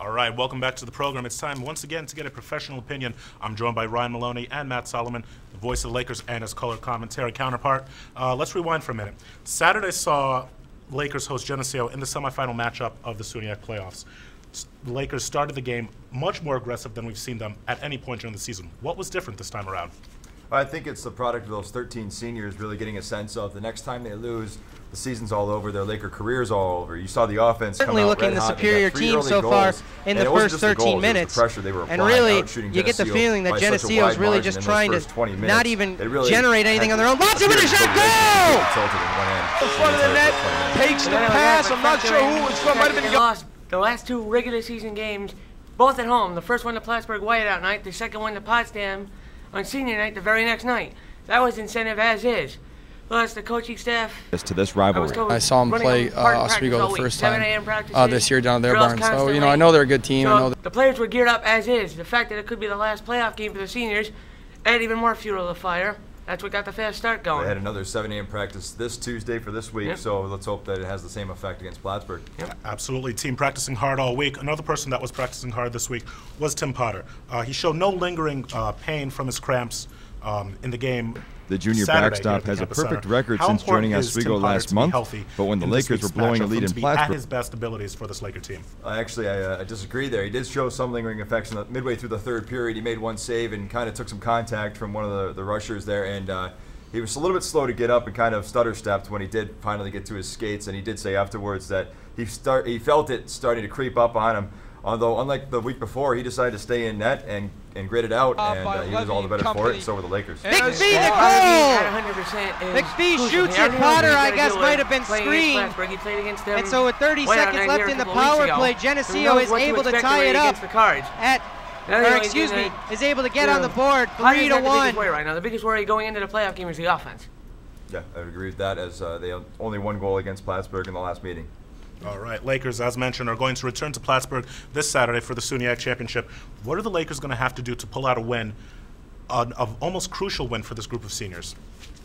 All right, welcome back to the program. It's time once again to get a professional opinion. I'm joined by Ryan Maloney and Matt Solomon, the voice of the Lakers and his color commentary counterpart. Let's rewind for a minute. Saturday saw Lakers host Geneseo in the semifinal matchup of the SUNYAC playoffs. The Lakers started the game much more aggressive than we've seen them at any point during the season. What was different this time around? I think it's the product of those 13 seniors really getting a sense of the next time they lose, the season's all over, their Laker career's all over. You saw the offense certainly come out looking red the hot. superior team so far in the first 13 minutes. And really, you get the feeling that Geneseo is really just trying to not even generate anything on their own. Lots of it, a shot, goal! In front of the net, takes the pass. I'm not sure who it's from. Might have been lost the last two regular season games, both at home. The first one to Plattsburgh Whiteout night, the second one to Potsdam on senior night the very next night. That was incentive as is. Plus, the coaching staff. To this rivalry. I saw them play Oswego the first time this year down at their barn. So, you know, I know they're a good team. So the players were geared up as is. The fact that it could be the last playoff game for the seniors added even more fuel to the fire. That's what got the fast start going. They had another 7 a.m. practice this Tuesday for this week, so let's hope that it has the same effect against Plattsburgh. Absolutely. Team practicing hard all week. Another person that was practicing hard this week was Tim Potter. He showed no lingering pain from his cramps in the game. The junior Saturday backstop has a perfect record since joining Oswego last month, but when the Lakers were blowing a lead in Plattsburgh. At his best abilities for this Laker team. Actually, I disagree there. He did show some lingering effects midway through the third period. He made one save and kind of took some contact from one of the rushers there, and he was a little bit slow to get up and kind of stutter-stepped when he did finally get to his skates, and he did say afterwards that he felt it starting to creep up on him. Although, unlike the week before, he decided to stay in net and grit it out, and he was all the better for it, and so were the Lakers. McPhee the goal! McPhee shoots it. Potter, I guess, might have been screened. And so with 30 seconds left in the power play, Geneseo is able to tie it up is able to get on the board 3-1. Right now, the biggest worry going into the playoff game is the offense. Yeah, I would agree with that, as they had only one goal against Plattsburgh in the last meeting. All right, Lakers, as mentioned, are going to return to Plattsburgh this Saturday for the SUNYAC Championship. What are the Lakers going to have to do to pull out a win, an almost crucial win for this group of seniors?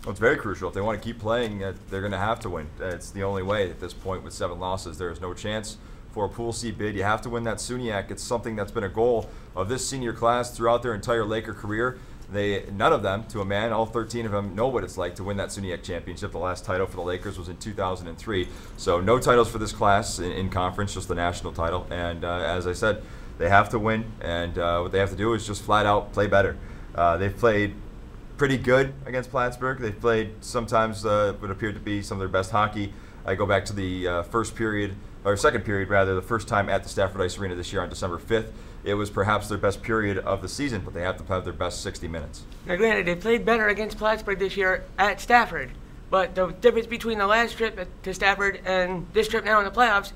Well, it's very crucial. If they want to keep playing, they're going to have to win. It's the only way at this point with 7 losses. There is no chance for a Pool C bid. You have to win that SUNYAC. It's something that's been a goal of this senior class throughout their entire Laker career. None of them, to a man, all 13 of them know what it's like to win that SUNYAC championship. The last title for the Lakers was in 2003. So no titles for this class in conference, just the national title. And as I said, they have to win, and what they have to do is just flat out play better. They've played pretty good against Plattsburgh. They've played sometimes what appeared to be some of their best hockey. I go back to the second period, the first time at the Stafford Ice Arena this year on December 5th. It was perhaps their best period of the season, but they have to have their best 60 minutes. Now, granted, they played better against Plattsburgh this year at Stafford, but the difference between the last trip to Stafford and this trip now in the playoffs,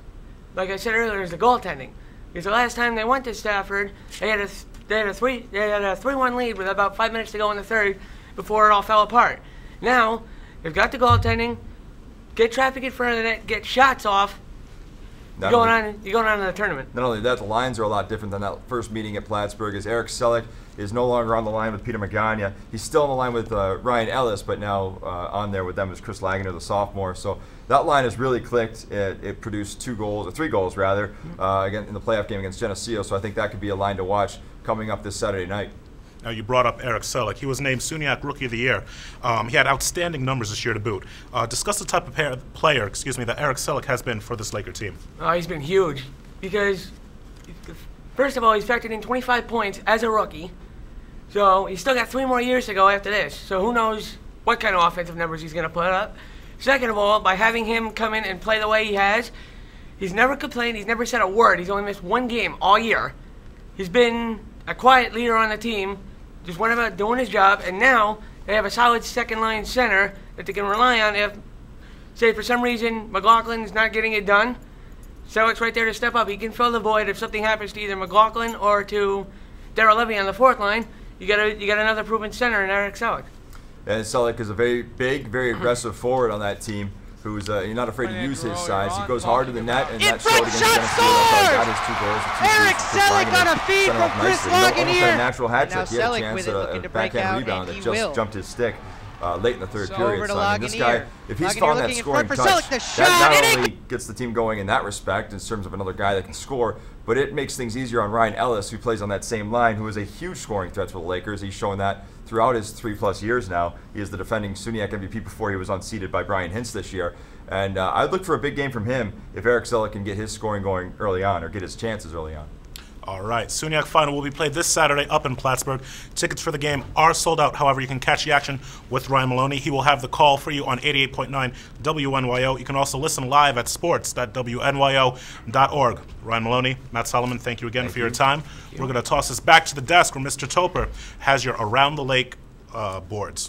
like I said earlier, is the goaltending. Because the last time they went to Stafford, they had a 3-1 lead with about 5 minutes to go in the third before it all fell apart. Now, they've got the goaltending, get traffic in front of the net, get shots off. You're going on in the tournament. Not only that, the lines are a lot different than that first meeting at Plattsburgh, as Eric Selleck is no longer on the line with Peter Magana. He's still on the line with Ryan Ellis, but now on there with them is Chris Lagner, the sophomore. So that line has really clicked. It produced 3 goals again in the playoff game against Geneseo. So I think that could be a line to watch coming up this Saturday night. Now, you brought up Eric Selleck. He was named SUNYAC Rookie of the Year. He had outstanding numbers this year to boot. Discuss the type of player, that Eric Selleck has been for this Laker team. He's been huge because, first of all, he's factored in 25 points as a rookie. So he's still got 3 more years to go after this. So who knows what kind of offensive numbers he's going to put up. Second of all, by having him come in and play the way he has, he's never complained. He's never said a word. He's only missed 1 game all year. He's been a quiet leader on the team, just went about doing his job, and now they have a solid second-line center that they can rely on if, say, for some reason McLaughlin's not getting it done. Selleck's right there to step up. He can fill the void if something happens to either McLaughlin or to Darrell Levy on the 4th line. You got another proven center in Eric Selleck. And Selleck is a very big, very aggressive forward on that team, who's you're not afraid to use his size. He goes hard to the net, and that showed against Geneseo. Got his 2 goals. Eric Selleck on a feed from Chris Lagner. Almost a natural hat trick. He had a chance at a backhand rebound that just jumped his stick. late in the third period. So, I mean, this guy, if he's found that scoring touch, that not only gets the team going in that respect in terms of another guy that can score, but it makes things easier on Ryan Ellis, who plays on that same line, who is a huge scoring threat for the Lakers. He's shown that throughout his 3+ years now. He is the defending SUNYAC MVP before he was unseated by Brian Hintz this year. And I'd look for a big game from him if Eric Selleck can get his scoring going early on, or get his chances early on. All right, SUNYAC final will be played this Saturday up in Plattsburgh. Tickets for the game are sold out. However, you can catch the action with Ryan Maloney. He will have the call for you on 88.9 WNYO. You can also listen live at sports.wnyo.org. Ryan Maloney, Matt Solomon, thank you again for your time. We're going to toss this back to the desk where Mr. Toper has your Around the Lake boards.